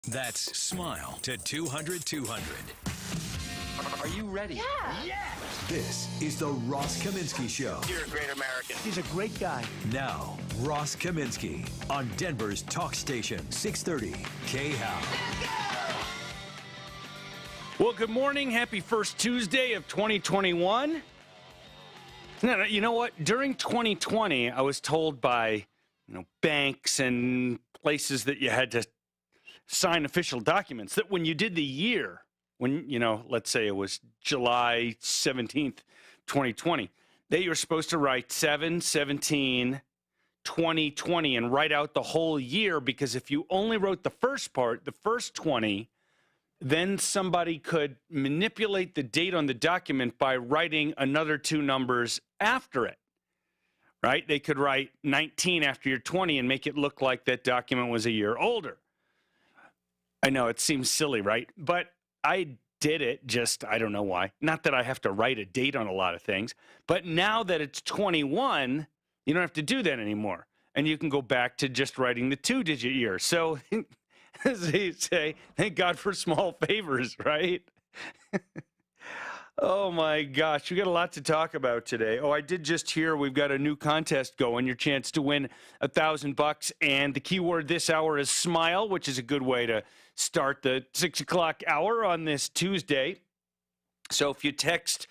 That's Smile to 200 200. Are you ready? Yeah. This is the Ross Kaminsky Show. You're a great American. He's a great guy. Now, Ross Kaminsky on Denver's talk station, 630 KHAL. Well, good morning. Happy first Tuesday of 2021. No, you know what? During 2020, I was told by banks and places that you had to sign official documents that when you did the year, when, let's say it was July 17th, 2020, that you were supposed to write 7/17, 2020, and write out the whole year, because if you only wrote the first part, the first 20, then somebody could manipulate the date on the document by writing another two numbers after it, right? They could write 19 after your 20 and make it look like that document was a year older. I know it seems silly, right? But I did it just, I don't know why. Not that I have to write a date on a lot of things, but now that it's 21, you don't have to do that anymore. And you can go back to just writing the two-digit year. So, as they say, thank God for small favors, right? Oh, my gosh. We got a lot to talk about today. Oh, I did just hear we've got a new contest going, your chance to win $1,000. And the keyword this hour is smile, which is a good way to start the 6 o'clock hour on this Tuesday. So if you text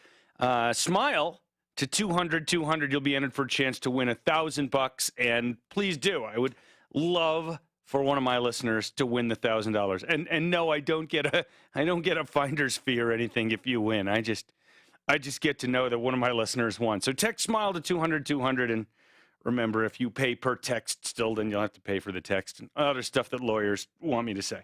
smile to 200 200, you'll be entered for a chance to win $1,000. And please do. I would love for one of my listeners to win the $1,000. And no, I don't get a finder's fee or anything if you win. I just get to know that one of my listeners won. So text smile to 200 200, and remember, if you pay per text still, then you'll have to pay for the text and other stuff that lawyers want me to say.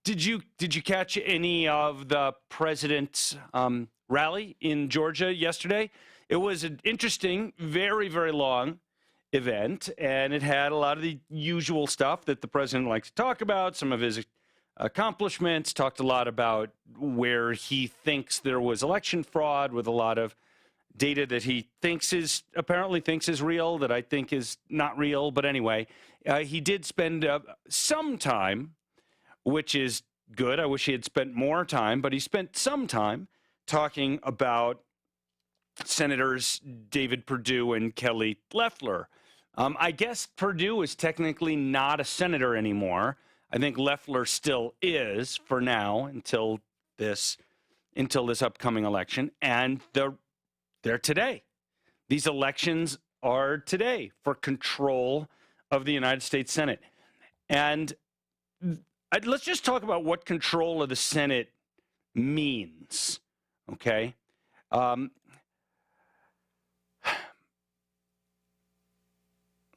Did you catch any of the president's rally in Georgia yesterday? It was an interesting, very, very long event, and it had a lot of the usual stuff that the president likes to talk about, some of his accomplishments, talked a lot about where he thinks there was election fraud, with a lot of data that he apparently thinks is real, that I think is not real. But anyway, he did spend some time, which is good. I wish he had spent more time, but he spent some time talking about Senators David Perdue and Kelly Loeffler. I guess Perdue is technically not a senator anymore. I think Loeffler still is for now until this upcoming election. And they're today. These elections are today for control of the United States Senate. And let's just talk about what control of the Senate means, okay?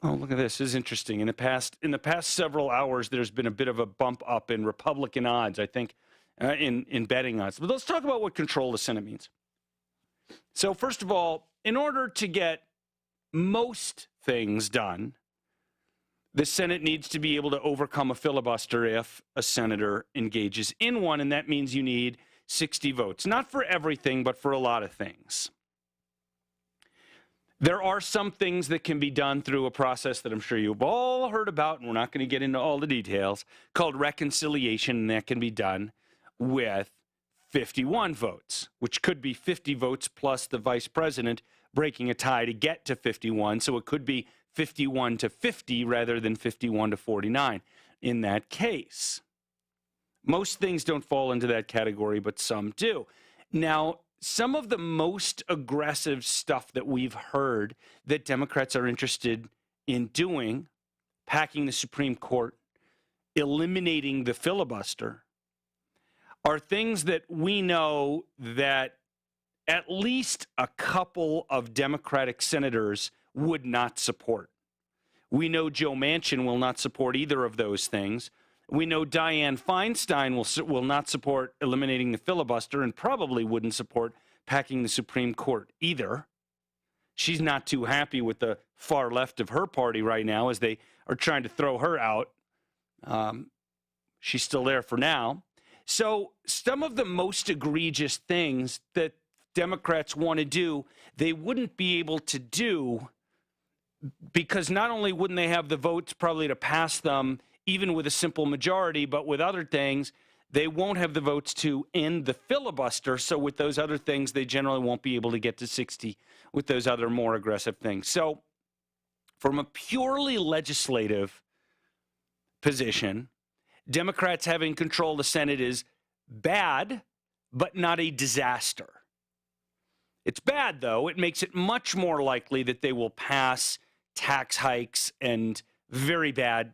Oh, look at this. This is interesting. In the past several hours, there's been a bit of a bump up in Republican odds, I think, in betting odds. But let's talk about what control the Senate means. So first of all, in order to get most things done, the Senate needs to be able to overcome a filibuster if a senator engages in one, and that means you need 60 votes. Not for everything, but for a lot of things. There are some things that can be done through a process that I'm sure you've all heard about, and we're not going to get into all the details, called reconciliation, and that can be done with 51 votes, which could be 50 votes plus the vice president breaking a tie to get to 51. So it could be 51 to 50 rather than 51 to 49 in that case. Most things don't fall into that category, but some do. Now, some of the most aggressive stuff that we've heard that Democrats are interested in doing, packing the Supreme Court, eliminating the filibuster, are things that we know that at least a couple of Democratic senators would not support. We know Joe Manchin will not support either of those things. We know Dianne Feinstein will not support eliminating the filibuster and probably wouldn't support packing the Supreme Court either. She's not too happy with the far left of her party right now as they are trying to throw her out. She's still there for now. So some of the most egregious things that Democrats want to do, they wouldn't be able to do because not only wouldn't they have the votes probably to pass them even with a simple majority, but with other things, they won't have the votes to end the filibuster. So with those other things, they generally won't be able to get to 60 with those other more aggressive things. So from a purely legislative position, Democrats having control of the Senate is bad, but not a disaster. It's bad, though. It makes it much more likely that they will pass tax hikes and very bad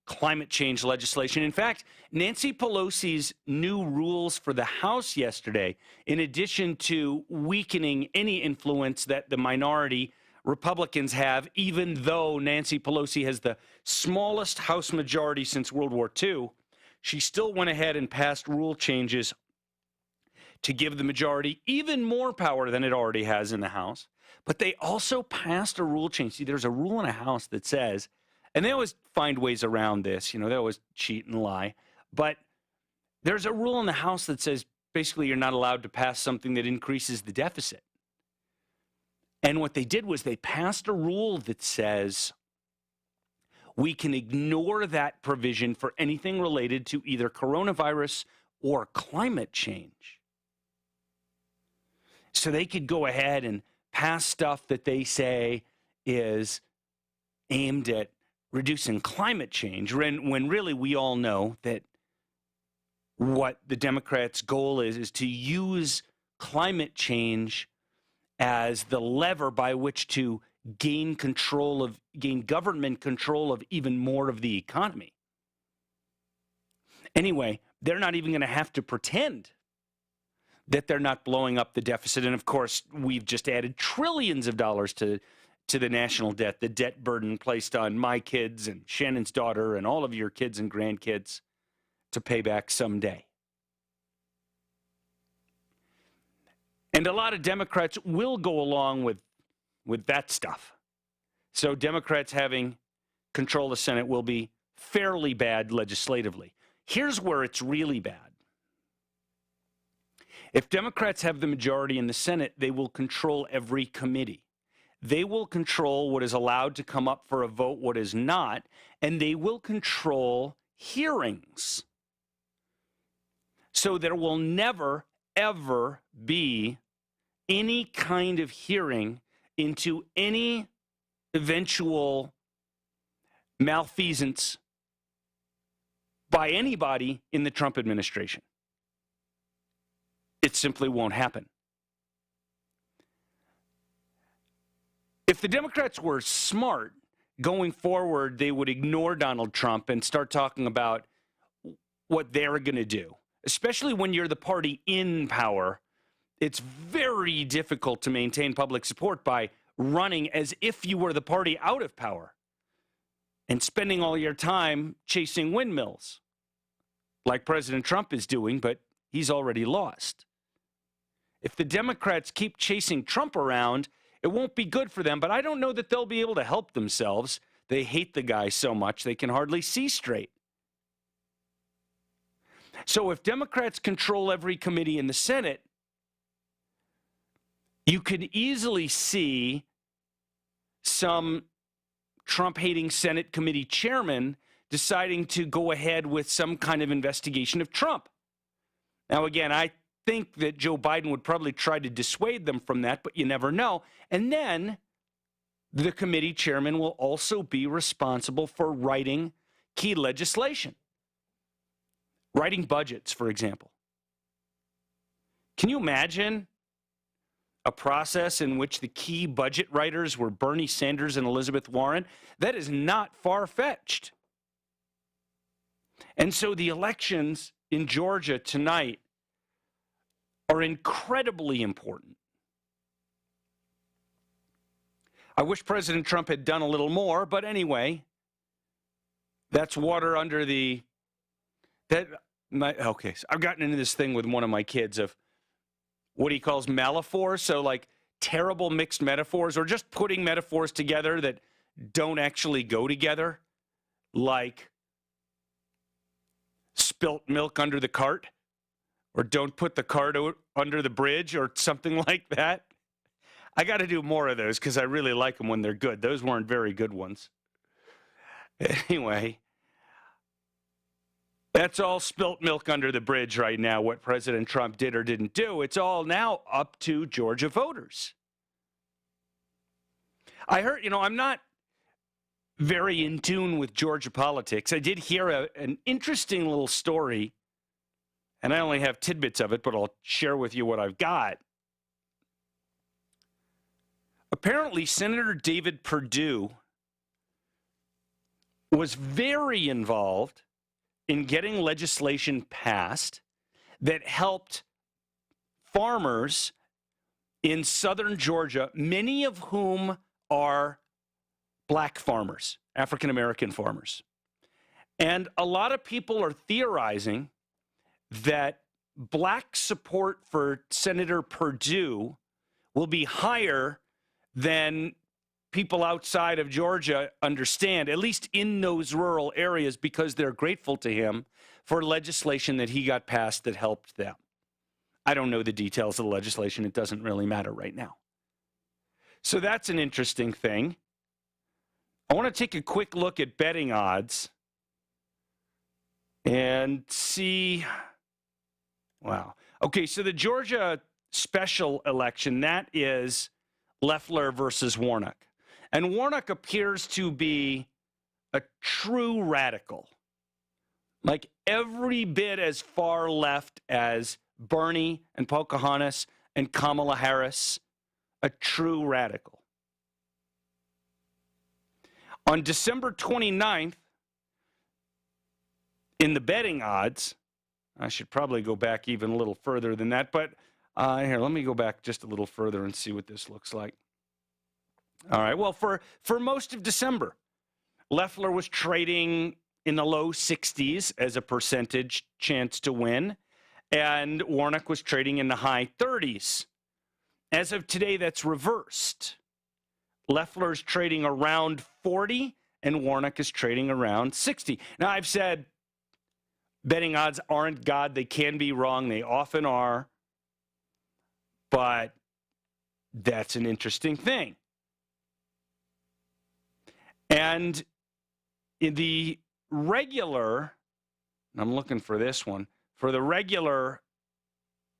climate change legislation. In fact, Nancy Pelosi's new rules for the House yesterday, in addition to weakening any influence that the minority Republicans have, even though Nancy Pelosi has the smallest House majority since World War II, she still went ahead and passed rule changes to give the majority even more power than it already has in the House. But they also passed a rule change. See, there's a rule in a House that says, and they always find ways around this, you know, they always cheat and lie, but there's a rule in the House that says basically you're not allowed to pass something that increases the deficit. And what they did was they passed a rule that says we can ignore that provision for anything related to either coronavirus or climate change. So they could go ahead and pass stuff that they say is aimed at reducing climate change, when really we all know that what the Democrats' goal is to use climate change as the lever by which to gain government control of even more of the economy. Anyway, they're not even going to have to pretend that they're not blowing up the deficit. And of course, we've just added trillions of dollars to the national debt, the debt burden placed on my kids and Shannon's daughter and all of your kids and grandkids to pay back someday. And a lot of Democrats will go along with that stuff. So Democrats having control of the Senate will be fairly bad legislatively. Here's where it's really bad. If Democrats have the majority in the Senate, they will control every committee. They will control what is allowed to come up for a vote, what is not, and they will control hearings. So there will never, ever be any kind of hearing into any eventual malfeasance by anybody in the Trump administration. It simply won't happen. If the Democrats were smart going forward, they would ignore Donald Trump and start talking about what they're going to do, especially when you're the party in power. It's very difficult to maintain public support by running as if you were the party out of power and spending all your time chasing windmills like President Trump is doing, but he's already lost. If the Democrats keep chasing Trump around, it won't be good for them, but I don't know that they'll be able to help themselves. They hate the guy so much they can hardly see straight. So if Democrats control every committee in the Senate, you could easily see some Trump-hating Senate committee chairman deciding to go ahead with some kind of investigation of Trump. Now, again, I think that Joe Biden would probably try to dissuade them from that, but you never know. And then the committee chairman will also be responsible for writing key legislation, writing budgets, for example. Can you imagine a process in which the key budget writers were Bernie Sanders and Elizabeth Warren? That is not far-fetched. And so the elections in Georgia tonight are incredibly important. I wish President Trump had done a little more, but anyway, that's water under the... Okay, so I've gotten into this thing with one of my kids of what he calls metaphors, so like terrible mixed metaphors, or just putting metaphors together that don't actually go together, like spilt milk under the cart, or don't put the cart under the bridge, or something like that. I got to do more of those because I really like them when they're good. Those weren't very good ones. Anyway, That's all spilt milk under the bridge right now, what President Trump did or didn't do. It's all now up to Georgia voters. I heard, I'm not very in tune with Georgia politics. I did hear an interesting little story, and I only have tidbits of it, but I'll share with you what I've got. Apparently, Senator David Perdue was very involved in getting legislation passed that helped farmers in southern Georgia, many of whom are black farmers, African-American farmers. And a lot of people are theorizing that black support for Senator Perdue will be higher than people outside of Georgia understand, at least in those rural areas, because they're grateful to him for legislation that he got passed that helped them. I don't know the details of the legislation. It doesn't really matter right now. So that's an interesting thing. I want to take a quick look at betting odds and see. Wow. Okay, so the Georgia special election, that is Loeffler versus Warnock. And Warnock appears to be a true radical, like every bit as far left as Bernie and Pocahontas and Kamala Harris, a true radical. On December 29th, in the betting odds, I should probably go back even a little further than that, but here, let me go back just a little further and see what this looks like. All right, well, for most of December, Loeffler was trading in the low 60s as a percentage chance to win, and Warnock was trading in the high 30s. As of today, that's reversed. Loeffler's trading around 40, and Warnock is trading around 60. Now, I've said betting odds aren't God. They can be wrong. They often are. But that's an interesting thing. And in the regular, I'm looking for this one, for the regular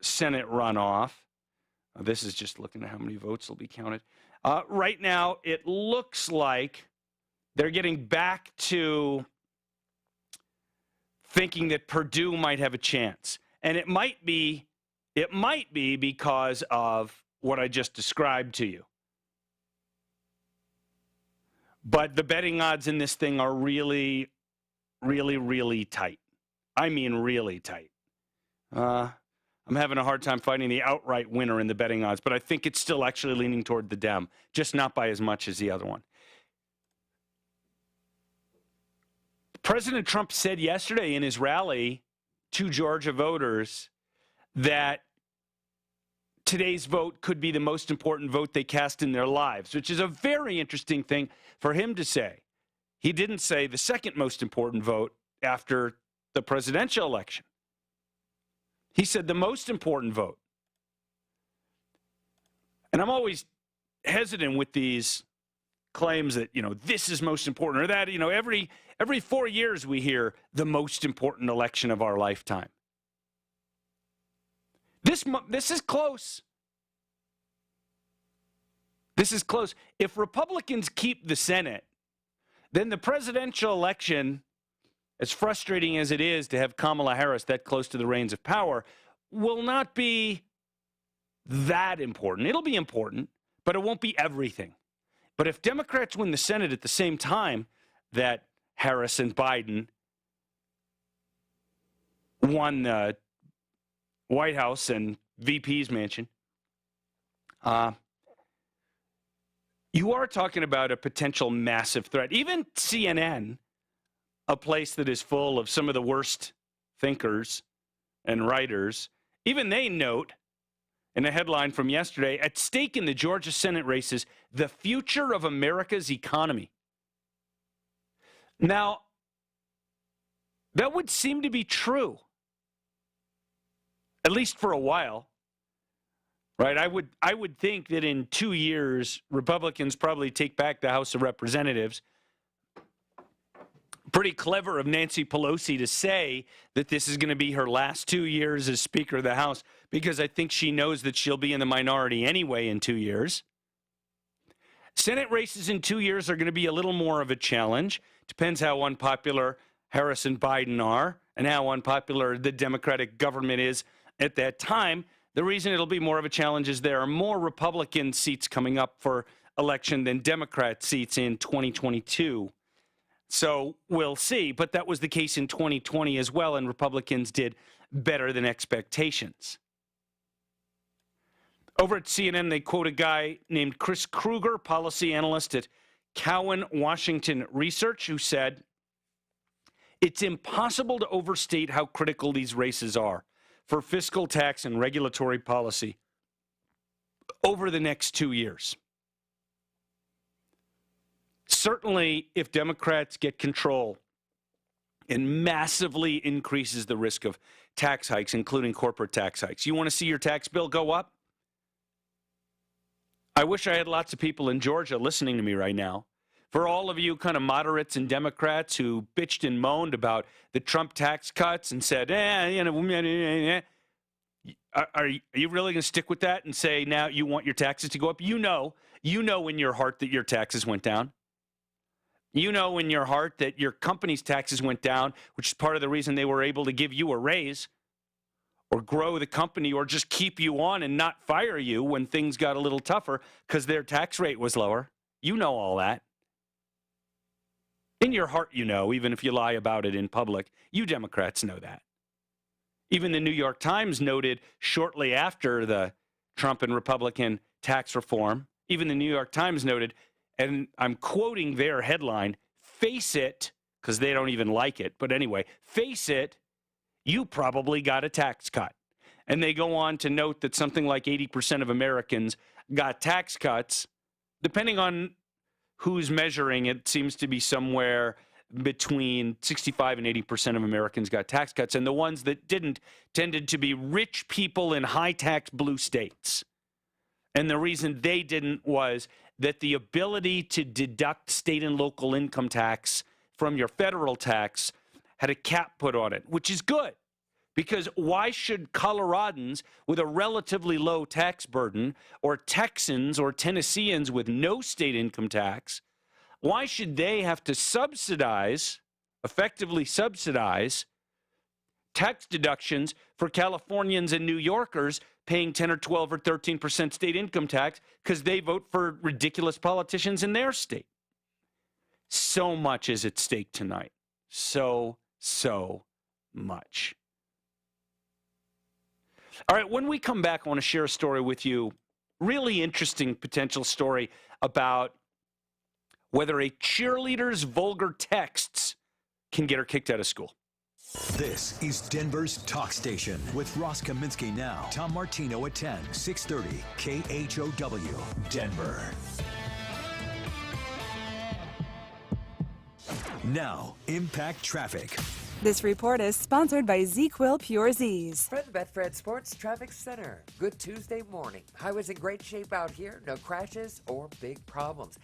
Senate runoff, this is just looking at how many votes will be counted. Right now, it looks like they're getting back to thinking that Perdue might have a chance. And it might be because of what I just described to you. But the betting odds in this thing are really, really, really tight. I mean really tight. I'm having a hard time finding the outright winner in the betting odds, but I think it's still actually leaning toward the Dem, just not by as much as the other one. President Trump said yesterday in his rally to Georgia voters that today's vote could be the most important vote they cast in their lives, which is a very interesting thing for him to say. He didn't say the second most important vote after the presidential election. He said the most important vote. And I'm always hesitant with these claims that, this is most important or that, every 4 years we hear the most important election of our lifetime. This is close. This is close. If Republicans keep the Senate, then the presidential election, as frustrating as it is to have Kamala Harris that close to the reins of power, will not be that important. It'll be important, but it won't be everything. But if Democrats win the Senate at the same time that Harris and Biden won the White House and VP's mansion, you are talking about a potential massive threat. Even CNN, a place that is full of some of the worst thinkers and writers, even they note in a headline from yesterday, at stake in the Georgia Senate races, the future of America's economy. Now, that would seem to be true, at least for a while, right? I would think that in 2 years, Republicans probably take back the House of Representatives. Pretty clever of Nancy Pelosi to say that this is going to be her last 2 years as Speaker of the House, because I think she knows that she'll be in the minority anyway in 2 years. Senate races in 2 years are going to be a little more of a challenge. Depends how unpopular Harris and Biden are and how unpopular the Democratic government is at that time. The reason it'll be more of a challenge is there are more Republican seats coming up for election than Democrat seats in 2022. So we'll see. But that was the case in 2020 as well, and Republicans did better than expectations. Over at CNN, they quote a guy named Chris Kruger, policy analyst at Cowen Washington Research, who said, "It's impossible to overstate how critical these races are for fiscal, tax, and regulatory policy over the next 2 years. Certainly, if Democrats get control, it massively increases the risk of tax hikes, including corporate tax hikes. You want to see your tax bill go up? I wish I had lots of people in Georgia listening to me right now. For all of you kind of moderates and Democrats who bitched and moaned about the Trump tax cuts and said, are you really going to stick with that and say now you want your taxes to go up? You know in your heart that your taxes went down. You know in your heart that your company's taxes went down, which is part of the reason they were able to give you a raise or grow the company or just keep you on and not fire you when things got a little tougher because their tax rate was lower. You know all that. In your heart, you know, even if you lie about it in public. You Democrats know that. Even the New York Times noted shortly after the Trump and Republican tax reform, even the New York Times noted, and I'm quoting their headline, "Face it," because they don't even like it, but anyway, "Face it, you probably got a tax cut." And they go on to note that something like 80% of Americans got tax cuts. Depending on who's measuring, it seems to be somewhere between 65 and 80% of Americans got tax cuts. And the ones that didn't tended to be rich people in high-tax blue states. And the reason they didn't was that the ability to deduct state and local income tax from your federal tax had a cap put on it, which is good. Because why should Coloradans with a relatively low tax burden or Texans or Tennesseans with no state income tax, why should they have to effectively subsidize tax deductions for Californians and New Yorkers paying 10 or 12 or 13% state income tax because they vote for ridiculous politicians in their state? So much is at stake tonight. So much. All right, when we come back, I want to share a story with you, really interesting potential story about whether a cheerleader's vulgar texts can get her kicked out of school. This is Denver's Talk Station with Ross Kaminsky now. Tom Martino at 10, 630 KHOW, Denver. Now, Impact Traffic. This report is sponsored by ZzzQuil Pure Z's. Fred the Betfred Sports Traffic Center. Good Tuesday morning. Highways in great shape out here. No crashes or big problems.